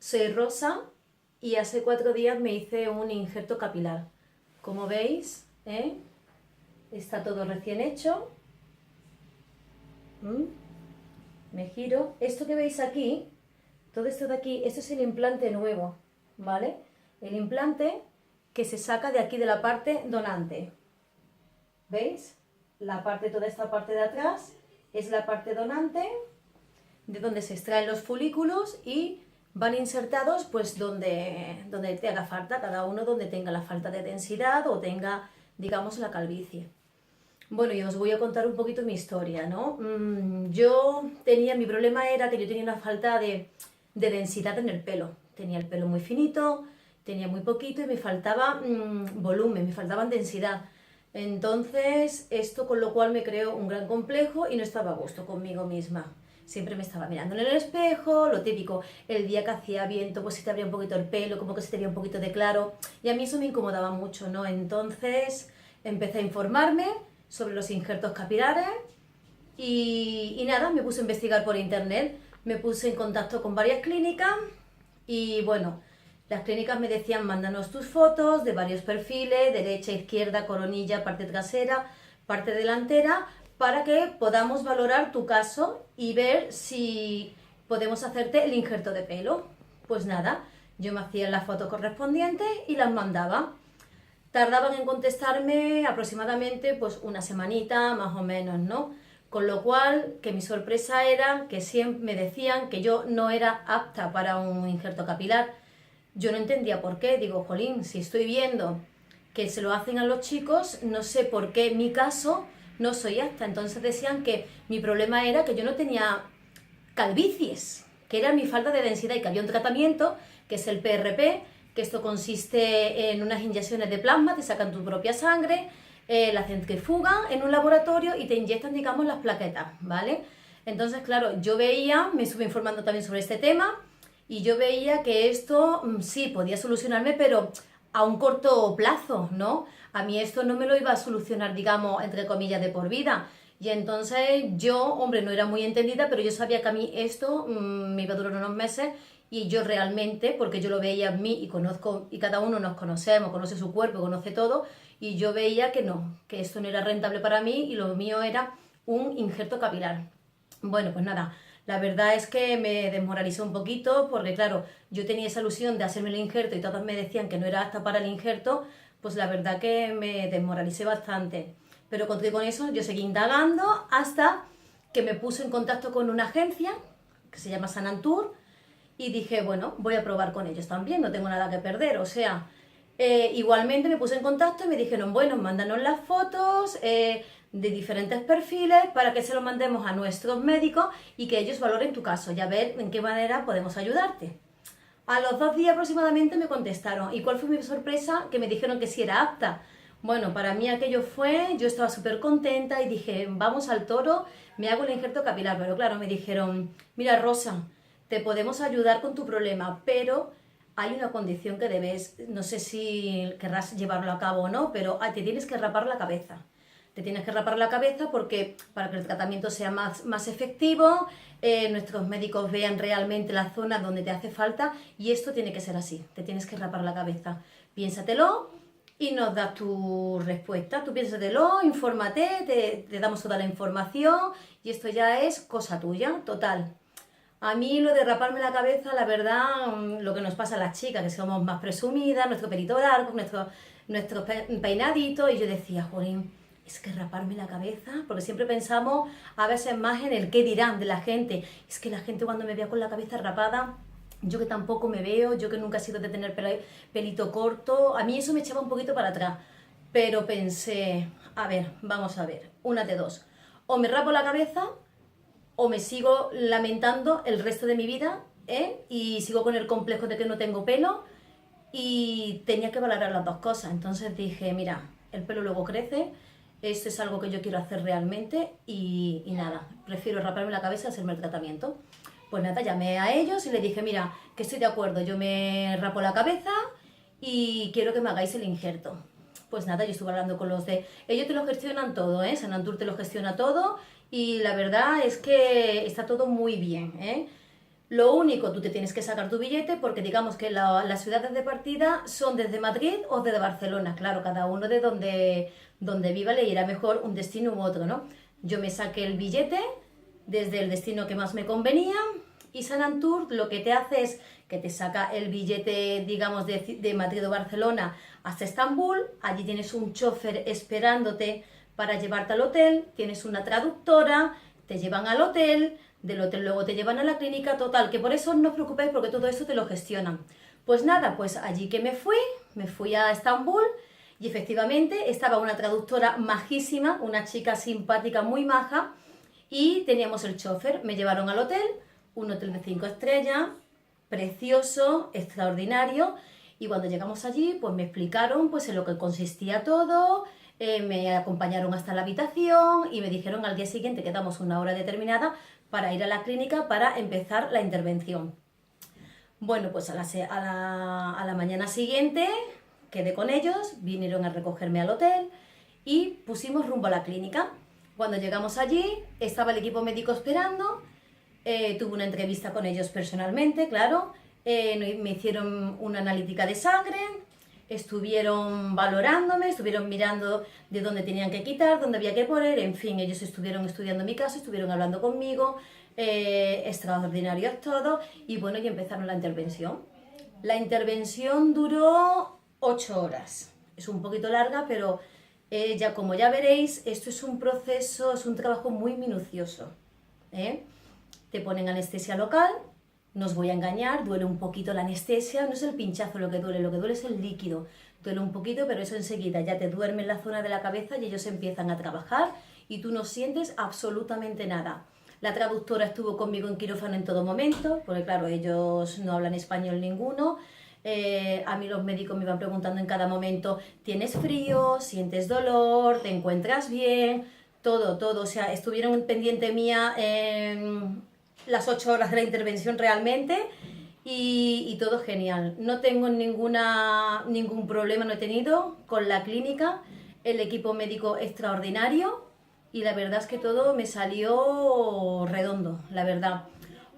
Soy Rosa y hace 4 días me hice un injerto capilar. Como veis, está todo recién hecho. Me giro. Esto que veis aquí, todo esto de aquí, esto es el implante nuevo, ¿vale? El implante que se saca de aquí de la parte donante. ¿Veis? Toda esta parte de atrás es la parte donante, de donde se extraen los folículos y van insertados pues donde te haga falta, cada uno donde tenga la falta de densidad o tenga, digamos, la calvicie. Bueno, y os voy a contar un poquito mi historia, ¿no? Mi problema era que yo tenía una falta de densidad en el pelo. Tenía el pelo muy finito, tenía muy poquito y me faltaba volumen, me faltaba densidad. Entonces, esto con lo cual me creó un gran complejo y no estaba a gusto conmigo misma. Siempre me estaba mirando en el espejo, lo típico, el día que hacía viento, pues se te abría un poquito el pelo, como que se te veía un poquito de claro, y a mí eso me incomodaba mucho, ¿no? Entonces empecé a informarme sobre los injertos capilares y nada, me puse a investigar por internet, me puse en contacto con varias clínicas y bueno, las clínicas me decían, mándanos tus fotos de varios perfiles, derecha, izquierda, coronilla, parte trasera, parte delantera, para que podamos valorar tu caso y ver si podemos hacerte el injerto de pelo. Pues nada, yo me hacía las fotos correspondientes y las mandaba. Tardaban en contestarme aproximadamente pues una semanita más o menos, ¿no? Con lo cual, que mi sorpresa era que siempre me decían que yo no era apta para un injerto capilar. Yo no entendía por qué, digo, jolín, si estoy viendo que se lo hacen a los chicos, no sé por qué en mi caso no soy apta. Entonces decían que mi problema era que yo no tenía calvicies, que era mi falta de densidad y que había un tratamiento, que es el PRP, que esto consiste en unas inyecciones de plasma, te sacan tu propia sangre, la centrifugan en un laboratorio y te inyectan, digamos, las plaquetas, ¿vale? Entonces, claro, yo veía, me estuve informando también sobre este tema, y yo veía que esto sí podía solucionarme, pero a un corto plazo, ¿no? A mí esto no me lo iba a solucionar, digamos, entre comillas, de por vida. Y entonces yo, hombre, no era muy entendida, pero yo sabía que a mí esto me iba a durar unos meses y yo realmente, porque yo lo veía en mí y conozco, y cada uno nos conocemos, conoce su cuerpo, conoce todo, y yo veía que no, que esto no era rentable para mí y lo mío era un injerto capilar. Bueno, pues nada, la verdad es que me desmoralizó un poquito porque, claro, yo tenía esa ilusión de hacerme el injerto y todos me decían que no era apta para el injerto, pues la verdad que me desmoralicé bastante. Pero con eso yo seguí indagando hasta que me puse en contacto con una agencia que se llama Sanantur y dije, bueno, voy a probar con ellos también, no tengo nada que perder, o sea, igualmente me puse en contacto y me dijeron, bueno, mándanos las fotos de diferentes perfiles para que se lo mandemos a nuestros médicos y que ellos valoren tu caso y a ver en qué manera podemos ayudarte. A los 2 días aproximadamente me contestaron. ¿Y cuál fue mi sorpresa? Que me dijeron que sí era apta. Bueno, para mí aquello fue, yo estaba súper contenta y dije, vamos al toro, me hago el injerto capilar. Pero claro, me dijeron, mira Rosa, te podemos ayudar con tu problema, pero hay una condición que debes, no sé si querrás llevarlo a cabo o no, pero te tienes que rapar la cabeza. Te tienes que rapar la cabeza porque para que el tratamiento sea más efectivo, nuestros médicos vean realmente la zona donde te hace falta y esto tiene que ser así, te tienes que rapar la cabeza. Piénsatelo y nos das tu respuesta. Tú piénsatelo, infórmate, te damos toda la información y esto ya es cosa tuya, total. A mí lo de raparme la cabeza, la verdad, lo que nos pasa a las chicas, que somos más presumidas, nuestro pelito largo, nuestro peinadito, y yo decía, jolín, es que raparme la cabeza, porque siempre pensamos a veces más en el qué dirán de la gente. Es que la gente cuando me vea con la cabeza rapada, yo que tampoco me veo, yo que nunca he sido de tener pelito corto, a mí eso me echaba un poquito para atrás. Pero pensé, a ver, vamos a ver, una de dos. O me rapo la cabeza o me sigo lamentando el resto de mi vida, y sigo con el complejo de que no tengo pelo, y tenía que valorar las dos cosas. Entonces dije, mira, el pelo luego crece, esto es algo que yo quiero hacer realmente y nada, prefiero raparme la cabeza y hacerme el tratamiento. Pues nada, llamé a ellos y les dije, mira, que estoy de acuerdo, yo me rapo la cabeza y quiero que me hagáis el injerto. Pues nada, yo estuve hablando con los de... Ellos te lo gestionan todo, Sanantur te lo gestiona todo y la verdad es que está todo muy bien, Lo único, tú te tienes que sacar tu billete porque digamos que las ciudades de partida son desde Madrid o desde Barcelona. Claro, cada uno de donde viva le irá mejor un destino u otro, ¿no? Yo me saqué el billete desde el destino que más me convenía y Sanantur lo que te hace es que te saca el billete, digamos, de Madrid o Barcelona hasta Estambul. Allí tienes un chofer esperándote para llevarte al hotel, tienes una traductora, te llevan al hotel, del hotel luego te llevan a la clínica, total, que por eso no os preocupéis porque todo esto te lo gestionan. Pues nada, pues allí que me fui a Estambul y efectivamente estaba una traductora majísima, una chica simpática muy maja y teníamos el chofer, me llevaron al hotel, un hotel de 5 estrellas, precioso, extraordinario, y cuando llegamos allí pues me explicaron pues en lo que consistía todo. Me acompañaron hasta la habitación y me dijeron al día siguiente que damos una hora determinada para ir a la clínica para empezar la intervención. Bueno, pues a la mañana siguiente quedé con ellos, vinieron a recogerme al hotel y pusimos rumbo a la clínica. Cuando llegamos allí, estaba el equipo médico esperando, tuve una entrevista con ellos personalmente, claro, me hicieron una analítica de sangre, estuvieron valorándome, estuvieron mirando de dónde tenían que quitar, dónde había que poner, en fin, ellos estuvieron estudiando mi caso, estuvieron hablando conmigo, extraordinarios todo, y bueno, y empezaron la intervención. La intervención duró 8 horas, es un poquito larga, pero ya como ya veréis, esto es un proceso, es un trabajo muy minucioso, ¿eh? Te ponen anestesia local. No os voy a engañar, duele un poquito la anestesia, no es el pinchazo lo que duele es el líquido. Duele un poquito, pero eso enseguida ya te duerme en la zona de la cabeza y ellos empiezan a trabajar y tú no sientes absolutamente nada. La traductora estuvo conmigo en quirófano en todo momento, porque claro, ellos no hablan español ninguno. A mí los médicos me iban preguntando en cada momento, ¿tienes frío? ¿Sientes dolor? ¿Te encuentras bien? Todo, o sea, estuvieron pendiente mía las 8 horas de la intervención realmente y todo genial. No tengo ningún problema, no he tenido con la clínica, el equipo médico extraordinario y la verdad es que todo me salió redondo, la verdad.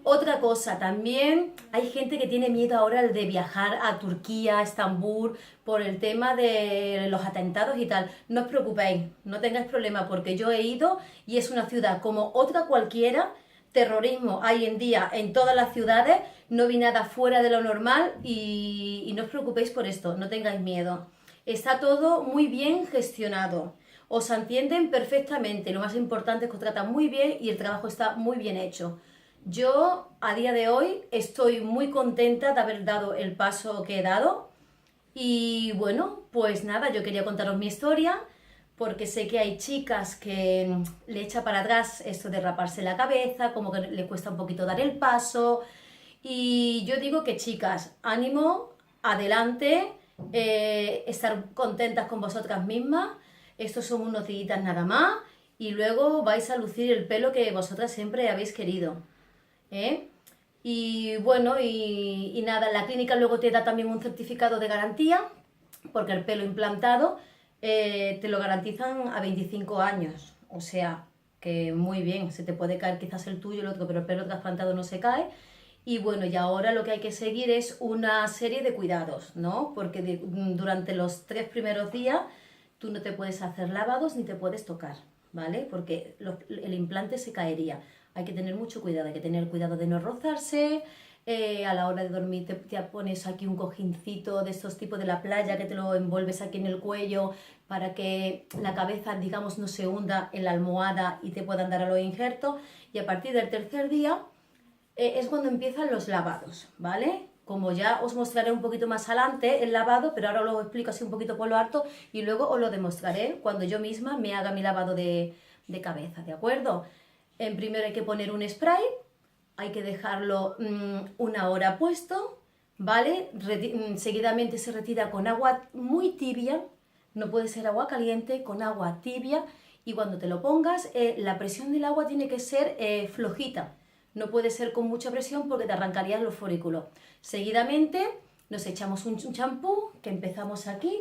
Otra cosa, también hay gente que tiene miedo ahora de viajar a Turquía, a Estambul, por el tema de los atentados y tal. No os preocupéis, no tengáis problema porque yo he ido y es una ciudad como otra cualquiera. Terrorismo hay en día en todas las ciudades, no vi nada fuera de lo normal y no os preocupéis por esto, no tengáis miedo. Está todo muy bien gestionado, os entienden perfectamente, lo más importante es que os tratan muy bien y el trabajo está muy bien hecho. Yo a día de hoy estoy muy contenta de haber dado el paso que he dado y bueno, pues nada, yo quería contaros mi historia porque sé que hay chicas que le echa para atrás esto de raparse la cabeza, como que le cuesta un poquito dar el paso. Y yo digo que chicas, ánimo, adelante, estar contentas con vosotras mismas. Estos son unos días nada más y luego vais a lucir el pelo que vosotras siempre habéis querido, ¿eh? Y bueno, y nada, la clínica luego te da también un certificado de garantía, porque el pelo implantado te lo garantizan a 25 años, o sea que muy bien, se te puede caer quizás el tuyo, el otro, pero el pelo trasplantado no se cae. Y bueno, y ahora lo que hay que seguir es una serie de cuidados, ¿no? Porque durante los 3 primeros días tú no te puedes hacer lavados ni te puedes tocar, ¿vale? Porque el implante se caería. Hay que tener mucho cuidado, hay que tener cuidado de no rozarse. A la hora de dormir te pones aquí un cojincito de estos tipos de la playa que te lo envuelves aquí en el cuello para que la cabeza, digamos, no se hunda en la almohada y te puedan dar a los injertos. Y a partir del 3er día es cuando empiezan los lavados, ¿vale? Como ya os mostraré un poquito más adelante el lavado, pero ahora os lo explico así un poquito por lo alto y luego os lo demostraré cuando yo misma me haga mi lavado de cabeza, ¿de acuerdo? En primero hay que poner un spray. Hay que dejarlo 1 hora puesto, ¿vale? Seguidamente se retira con agua muy tibia, no puede ser agua caliente, con agua tibia, y cuando te lo pongas, la presión del agua tiene que ser flojita, no puede ser con mucha presión porque te arrancarían los folículos. Seguidamente nos echamos un champú que empezamos aquí,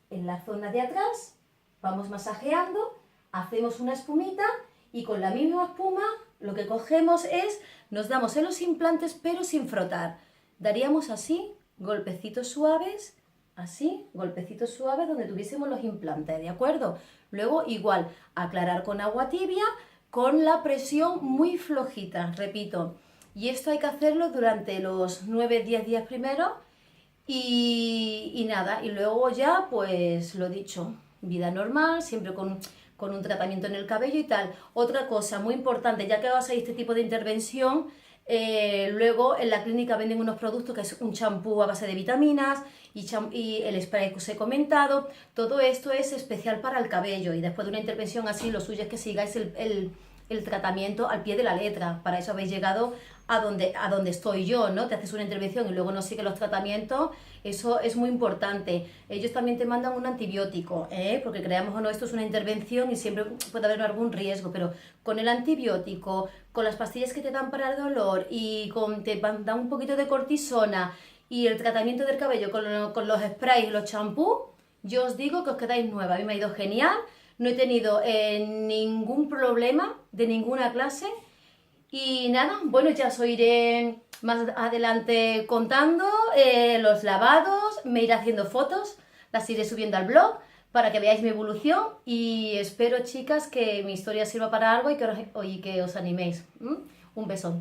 en la zona de atrás, vamos masajeando, hacemos una espumita y con la misma espuma lo que cogemos es, nos damos en los implantes pero sin frotar. Daríamos así, golpecitos suaves, así, golpecitos suaves donde tuviésemos los implantes, ¿de acuerdo? Luego igual, aclarar con agua tibia, con la presión muy flojita, repito. Y esto hay que hacerlo durante los 9-10 días primero y nada, y luego ya, pues lo dicho, vida normal, siempre con un tratamiento en el cabello y tal. Otra cosa muy importante, ya que vas a hacer este tipo de intervención, luego en la clínica venden unos productos que es un champú a base de vitaminas y el spray que os he comentado. Todo esto es especial para el cabello y después de una intervención así lo suyo es que sigáis el tratamiento al pie de la letra. Para eso habéis llegado a donde estoy yo, ¿no? Te haces una intervención y luego no sigues los tratamientos, eso es muy importante. Ellos también te mandan un antibiótico, porque creamos o no, esto es una intervención y siempre puede haber algún riesgo, pero con el antibiótico, con las pastillas que te dan para el dolor y te dan un poquito de cortisona y el tratamiento del cabello con los sprays y los champús, yo os digo que os quedáis nueva. A mí me ha ido genial, no he tenido ningún problema de ninguna clase. Y nada, bueno, ya os iré más adelante contando los lavados, me iré haciendo fotos, las iré subiendo al blog para que veáis mi evolución y espero, chicas, que mi historia sirva para algo y que os animéis. Un beso.